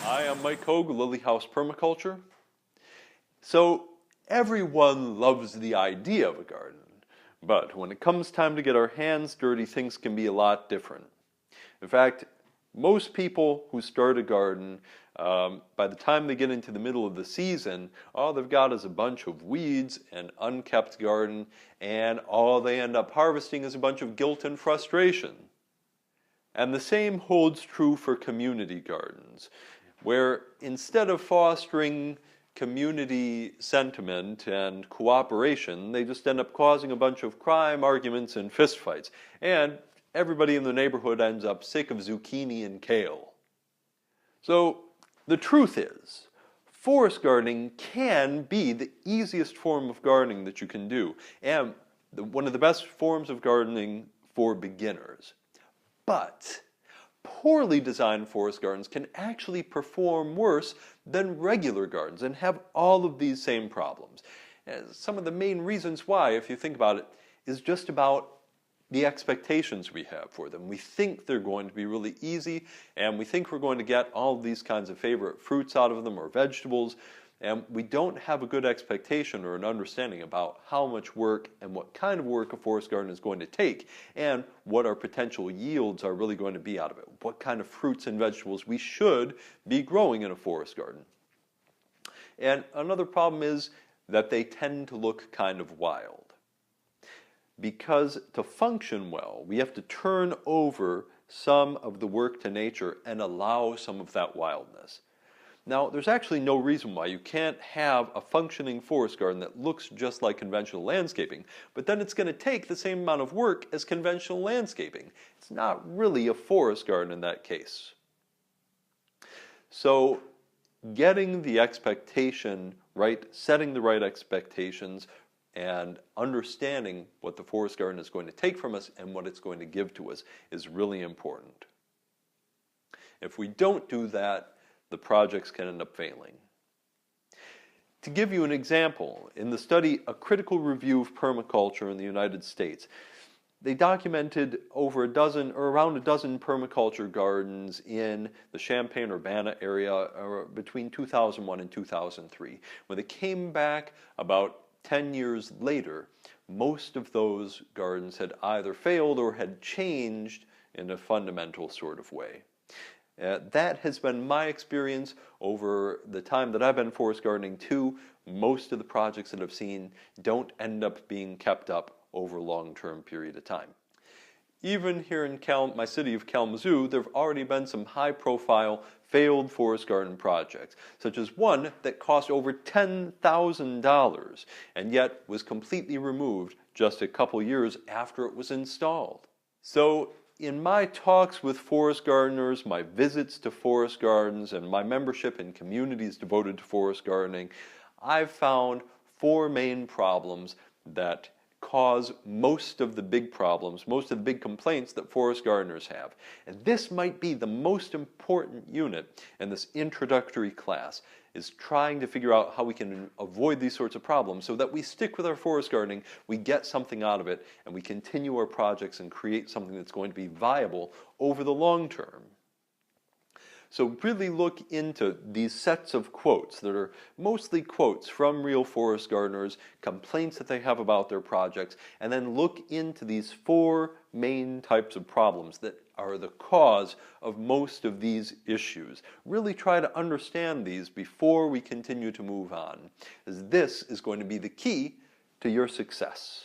Hi, I'm Mike Hogue, Lily House Permaculture. So, everyone loves the idea of a garden, but when it comes time to get our hands dirty, things can be a lot different. In fact, most people who start a garden, by the time they get into the middle of the season, all they've got is a bunch of weeds, an unkept garden, and all they end up harvesting is a bunch of guilt and frustration. And the same holds true for community gardens, where instead of fostering community sentiment and cooperation, they just end up causing a bunch of crime, arguments, and fistfights. And everybody in the neighborhood ends up sick of zucchini and kale. So the truth is, forest gardening can be the easiest form of gardening that you can do, and one of the best forms of gardening for beginners. But poorly designed forest gardens can actually perform worse than regular gardens and have all of these same problems. And some of the main reasons why, if you think about it, is just about the expectations we have for them. We think they're going to be really easy, and we think we're going to get all of these kinds of favorite fruits out of them or vegetables, and we don't have a good expectation or an understanding about how much work and what kind of work a forest garden is going to take, and what our potential yields are really going to be out of it, what kind of fruits and vegetables we should be growing in a forest garden. And another problem is that they tend to look kind of wild. Because to function well, we have to turn over some of the work to nature and allow some of that wildness. Now, there's actually no reason why you can't have a functioning forest garden that looks just like conventional landscaping, but then it's going to take the same amount of work as conventional landscaping. It's not really a forest garden in that case. So, getting the expectation right, setting the right expectations, and understanding what the forest garden is going to take from us and what it's going to give to us is really important. If we don't do that, the projects can end up failing. To give you an example, in the study A Critical Review of Permaculture in the United States, they documented over around a dozen permaculture gardens in the Champaign-Urbana area between 2001 and 2003. When they came back about 10 years later, most of those gardens had either failed or had changed in a fundamental sort of way. That has been my experience over the time that I've been forest gardening too. Most of the projects that I've seen don't end up being kept up over a long-term period of time. Even here in my city of Kalamazoo, there have already been some high-profile failed forest garden projects, such as one that cost over $10,000 and yet was completely removed just a couple years after it was installed. So, in my talks with forest gardeners, my visits to forest gardens, and my membership in communities devoted to forest gardening, I've found four main problems that cause most of the big problems, most of the big complaints that forest gardeners have. And this might be the most important unit in this introductory class, is trying to figure out how we can avoid these sorts of problems so that we stick with our forest gardening, we get something out of it, and we continue our projects and create something that's going to be viable over the long term. So really look into these sets of quotes that are mostly quotes from real forest gardeners, complaints that they have about their projects, and then look into these four main types of problems that are the cause of most of these issues. Really try to understand these before we continue to move on, as this is going to be the key to your success.